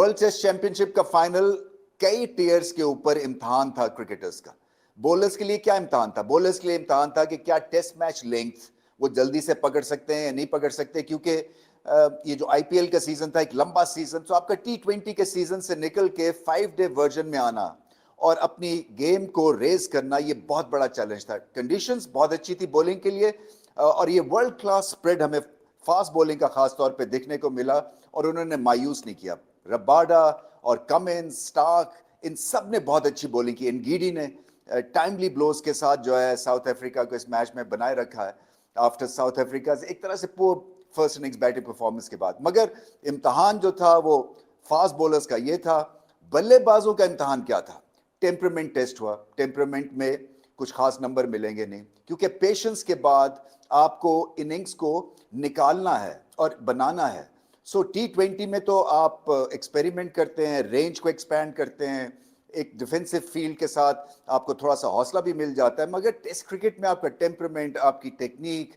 World test championship का final कई tears के ऊपर इम्तहान था क्रिकेटर्स का। बॉलर्स के लिए क्या इम्तहान था? बॉलर्स के लिए इम्तहान था कि क्या टेस्ट मैच लेंथ वो जल्दी से पकड़ सकते हैं या नहीं पकड़ सकते, क्योंकि ये जो आईपीएल का सीजन था एक लंबा सीजन, तो आपका टी20 के सीजन से निकल के 5 डे वर्जन में आना और अपनी गेम को रेज करना, ये बहुत बड़ा चैलेंज था। कंडीशंस बहुत अच्छी थी बॉलिंग के लिए, और ये वर्ल्ड क्लास स्प्रेड हमें फास्ट बॉलिंग का खास तौर पे देखने को मिला और उन्होंने मायूस नहीं किया। रबाडा और कमिंस, स्टार्क, इन सब ने बहुत अच्छी बॉलिंग की। एनगीडी ने टाइमली ब्लोज के साथ जो है साउथ अफ्रीका को इस मैच में बनाए रखा है आफ्टर साउथ अफ्रीका एक तरह से पोर फर्स्ट इनिंग्स बैटिंग परफॉर्मेंस के बाद। मगर इम्तहान जो था वो फास्ट बॉलर्स का ये था। बल्लेबाजों का इम्तहान क्या था? टेम्परामेंट टेस्ट हुआ। टेम्परामेंट में कुछ खास नंबर मिलेंगे नहीं, क्योंकि पेशेंस के बाद आपको इनिंग्स को निकालना है और बनाना है। सो टी20 में तो आप एक्सपेरिमेंट करते हैं, रेंज को एक्सपैंड करते हैं, एक डिफेंसिव फील्ड के साथ आपको थोड़ा सा हौसला भी मिल जाता है। मगर टेस्ट क्रिकेट में आपका टेम्परामेंट, आपकी टेक्निक,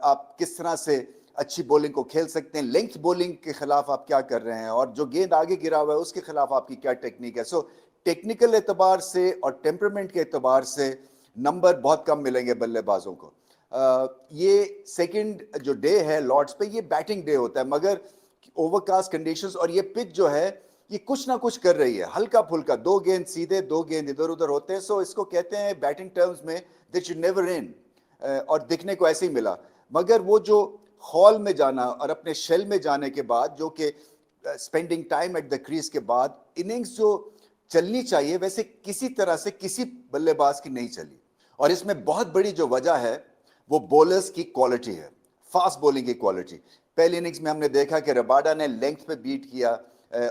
आप किस तरह से अच्छी बॉलिंग को खेल सकते हैं, लेंथ बॉलिंग के खिलाफ आप क्या कर रहे हैं, और जो गेंद आगे गिरा हुआ है उसके खिलाफ आपकी क्या टेक्निक है। सो टेक्निकल एतबार से और टेम्परामेंट के एतबार से नंबर बहुत कम मिलेंगे बल्लेबाजों को। ये सेकंड जो डे है लॉर्ड्स पे, ये बैटिंग डे होता है, मगर ओवरकास्ट कंडीशंस और ये पिच जो है ये कुछ ना कुछ कर रही है, हल्का फुल्का, 2 गेंद सीधे 2 गेंद इधर उधर होते हैं। सो इसको कहते हैं बैटिंग टर्म्स में दैट यू नेवर इन, और दिखने को ऐसे ही मिला। मगर वो जो हॉल में जाना और अपने शेल में जाने के बाद, जो कि spending time at the crease के बाद, इनिंग्स जो चलनी चाहिए वैसे किसी तरह से किसी बल्लेबाज की नहीं चली। और इसमें बहुत बड़ी जो वजह है वो बॉलर्स की क्वालिटी है, फास्ट बॉलिंग की क्वालिटी। पहली इनिंग्स में हमने देखा कि रबाडा ने लेंथ पे बीट किया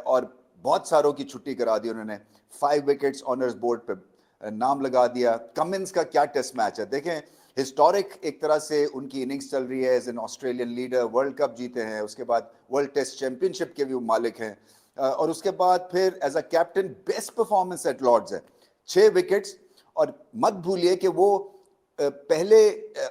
और बहुत सारों की छुट्टी करा दी उन्होंने। 5 विकेट्स ऑनर्स बोर्ड पे नाम लगा दिया। कमिंस का क्या टेस्ट मैच है, देखें, हिस्टोरिक एक तरह से उनकी इनिंग्स चल रही है as an Australian leader. World cup जीते हैं, उसके बाद वर्ल्ड टेस्ट चैंपियनशिप के भी वो मालिक हैं, और उसके बाद फिर as a captain best performance at Lord's है, 6 विकेट्स। और मत भूलिए कि वो पहले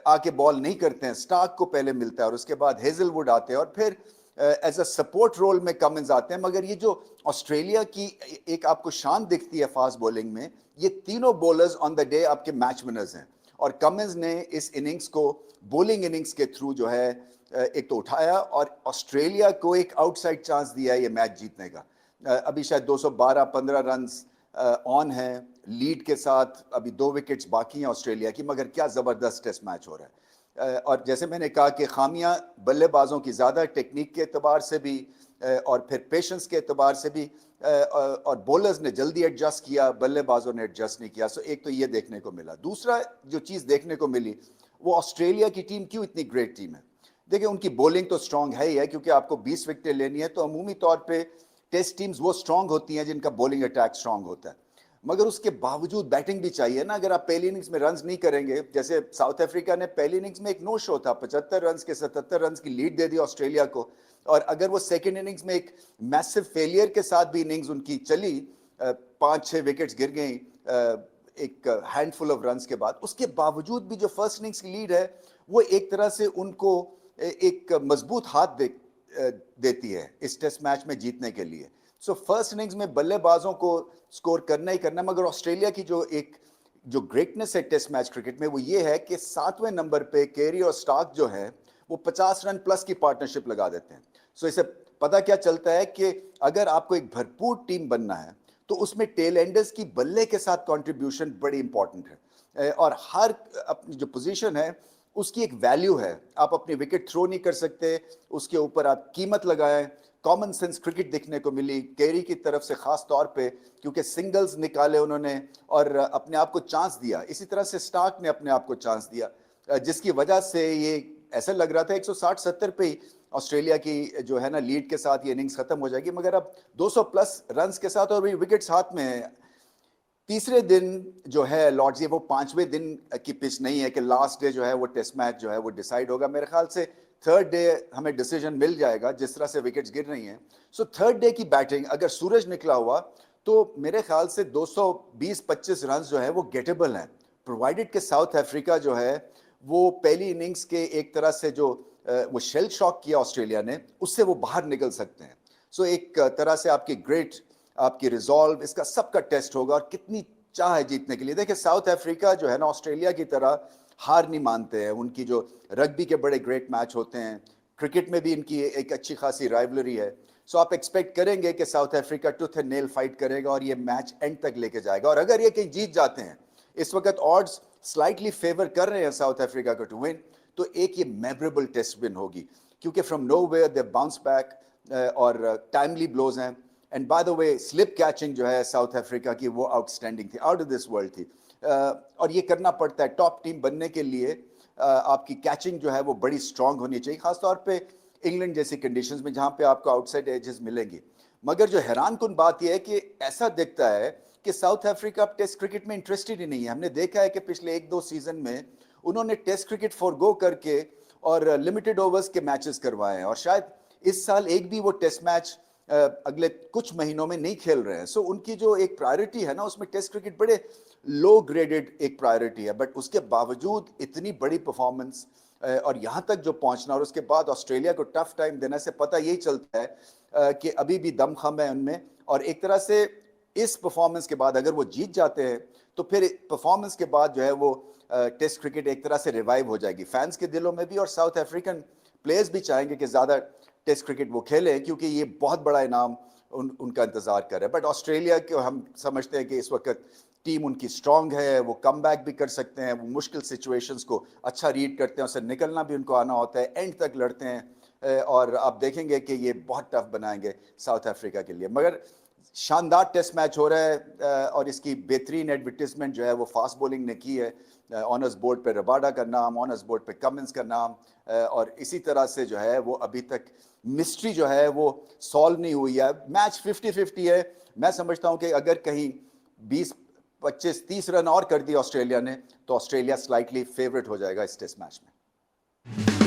आके बॉल नहीं करते हैं, स्टार्क को पहले मिलता है और उसके बाद हेजलवुड आते हैं और फिर एज अ सपोर्ट रोल में कमिंस आते हैं। मगर ये जो ऑस्ट्रेलिया की एक आपको शान दिखती है फास्ट बॉलिंग में, ये तीनों बॉलर्स ऑन द डे आपके मैच विनर्स हैं। और कमिंस ने इस इनिंग्स को बॉलिंग इनिंग्स के थ्रू जो है एक तो उठाया और ऑस्ट्रेलिया को एक आउटसाइड चांस दिया है ये मैच जीतने का। अभी शायद 212-15 रन ऑन है लीड के साथ, अभी 2 विकेट्स बाकी हैं ऑस्ट्रेलिया की, मगर क्या ज़बरदस्त टेस्ट मैच हो रहा है। और जैसे मैंने कहा कि खामियां बल्लेबाजों की ज़्यादा, टेक्निक के एतबार से भी और फिर पेशेंस के एतबार से भी, और बॉलर्स ने जल्दी एडजस्ट किया, बल्लेबाजों ने एडजस्ट नहीं किया। सो एक तो ये देखने को मिला। दूसरा जो चीज़ देखने को मिली वो ऑस्ट्रेलिया की टीम क्यों इतनी ग्रेट टीम है। देखिए, उनकी बॉलिंग तो स्ट्रांग है ही है, क्योंकि आपको 20 विकेटें लेनी है तो अमूमी तौर पर टेस्ट टीम्स वो स्ट्रांग होती हैं जिनका बॉलिंग अटैक स्ट्रांग होता है। मगर उसके बावजूद बैटिंग भी चाहिए ना। अगर आप पहली इनिंग्स में रन्स नहीं करेंगे, जैसे साउथ अफ्रीका ने पहली इनिंग्स में एक नो शो था, 75 रन के 77 रन की लीड दे दी ऑस्ट्रेलिया को, और अगर वो सेकंड इनिंग्स में एक मैसिव फेलियर के साथ भी इनिंग्स उनकी चली, 5-6 विकेट्स गिर गई एक हैंडफुल ऑफ रन्स के बाद, उसके बावजूद भी जो फर्स्ट इनिंग्स की लीड है वो एक तरह से उनको एक मजबूत हाथ देती है इस टेस्ट मैच में जीतने के लिए। सो फर्स्ट इनिंग्स में बल्लेबाजों को स्कोर करना ही करना। मगर ऑस्ट्रेलिया की जो ग्रेटनेस है टेस्ट मैच क्रिकेट में वो ये है कि 7वें नंबर पे केरी और स्टार्क जो है वो 50 रन प्लस की पार्टनरशिप लगा देते हैं। सो इसे पता क्या चलता है कि अगर आपको एक भरपूर टीम बनना है तो उसमें टेल एंडर्स की बल्ले के साथ कंट्रीब्यूशन बड़ी इंपॉर्टेंट है, और हर अपनी जो पोजीशन है उसकी एक वैल्यू है। आप अपनी विकेट थ्रो नहीं कर सकते, उसके ऊपर आप कीमत लगाएं। कॉमन सेंस क्रिकेट देखने को मिली केरी की तरफ से खास तौर पे, क्योंकि सिंगल्स निकाले उन्होंने और अपने आप को चांस दिया। इसी तरह से स्टार्क ने अपने आप को चांस दिया, जिसकी वजह से ये ऐसा लग रहा था 160-70 पे ही ऑस्ट्रेलिया की जो है ना लीड के साथ ये इनिंग्स खत्म हो जाएगी। मगर अब 200 प्लस रन के साथ और विकेट्स हाथ में है। तीसरे दिन जो है लॉर्ड्स, ये वो 5वें दिन की पिच नहीं है कि लास्ट डे जो है वो टेस्ट मैच जो है वो डिसाइड होगा। मेरे ख्याल से थर्ड डे हमें डिसीजन मिल जाएगा जिस तरह से विकेट्स गिर रही हैं। सो थर्ड डे की बैटिंग अगर सूरज निकला हुआ तो मेरे ख्याल से 220-25 रन जो है वो गेटेबल हैं, प्रोवाइडेड कि साउथ अफ्रीका जो है वो पहली इनिंग्स के एक तरह से जो वो शेल शॉक किया ऑस्ट्रेलिया ने, उससे वो बाहर निकल सकते हैं। सो एक तरह से आपकी ग्रेट, आपकी रिजॉल्व, इसका सबका टेस्ट होगा और कितनी चाह है जीतने के लिए. देखिए साउथ अफ्रीका जो है ना ऑस्ट्रेलिया की तरह हार नहीं मानते हैं. उनकी जो रग्बी के बड़े ग्रेट मैच होते हैं, क्रिकेट में भी इनकी एक अच्छी खासी राइवलरी है. सो आप एक्सपेक्ट करेंगे कि south Africa tooth and nail fight करेगा और ये मैच एंड तक लेके जाएगा. और अगर ये कहीं जीत जाते हैं, इस वक्त ऑड्स स्लाइटली फेवर कर रहे हैं साउथ अफ्रीका को टू विन, तो एक ये मेमोरेबल टेस्ट विन होगी क्योंकि from nowhere they bounce back और टाइमली ब्लोज हैं. And by the way slip catching जो है साउथ अफ्रीका की वो आउटस्टैंडिंग थी, आउट ऑफ दिस वर्ल्ड थी. और ये करना पड़ता है टॉप टीम बनने के लिए. आपकी कैचिंग जो है वो बड़ी स्ट्रांग होनी चाहिए, खासतौर पे इंग्लैंड जैसी कंडीशंस में जहां पे आपको आउटसाइड एजेस मिलेंगी. मगर जो हैरान कुन बात यह है कि ऐसा दिखता है कि साउथ अफ्रीका टेस्ट क्रिकेट में इंटरेस्टेड ही नहीं है. हमने देखा है कि पिछले 1-2 सीजन में उन्होंने टेस्ट क्रिकेट फॉरगो करके और लिमिटेड ओवर्स के मैचेस करवाए हैं और शायद इस साल एक भी वो टेस्ट मैच अगले कुछ महीनों में नहीं खेल रहे हैं. सो उनकी जो एक प्रायोरिटी है ना उसमें टेस्ट क्रिकेट बड़े लो ग्रेडेड एक प्रायोरिटी है. बट उसके बावजूद इतनी बड़ी परफॉर्मेंस और यहाँ तक जो पहुँचना और उसके बाद ऑस्ट्रेलिया को टफ टाइम देने से पता यही चलता है कि अभी भी दमखम है उनमें. और एक तरह से इस परफॉर्मेंस के बाद अगर वो जीत जाते हैं तो फिर परफॉर्मेंस के बाद जो है वो टेस्ट क्रिकेट एक तरह से रिवाइव हो जाएगी फैंस के दिलों में भी. और साउथ अफ्रीकन प्लेयर्स भी चाहेंगे कि ज़्यादा टेस्ट क्रिकेट वो खेलें क्योंकि ये बहुत बड़ा इनाम उनका इंतज़ार कर रहे हैं. बट ऑस्ट्रेलिया के हम समझते हैं कि इस वक्त टीम उनकी स्ट्रांग है, वो कम बैक भी कर सकते हैं, वो मुश्किल सिचुएशंस को अच्छा रीड करते हैं, उससे निकलना भी उनको आना होता है, एंड तक लड़ते हैं. और आप देखेंगे कि ये बहुत टफ बनाएंगे साउथ अफ्रीका के लिए. मगर शानदार टेस्ट मैच हो रहा है और इसकी बेहतरीन एडवर्टीजमेंट जो है वो फास्ट बॉलिंग ने की है. ऑनर्स बोर्ड पे रबाडा का नाम, ऑनर्स बोर्ड पे कमिंस का नाम. और इसी तरह से जो है वो अभी तक मिस्ट्री जो है वो सॉल्व नहीं हुई है. मैच 50-50 है. मैं समझता हूं कि अगर कहीं 20-25-30 रन और कर दिए ऑस्ट्रेलिया ने तो ऑस्ट्रेलिया स्लाइटली फेवरेट हो जाएगा इस टेस्ट मैच में.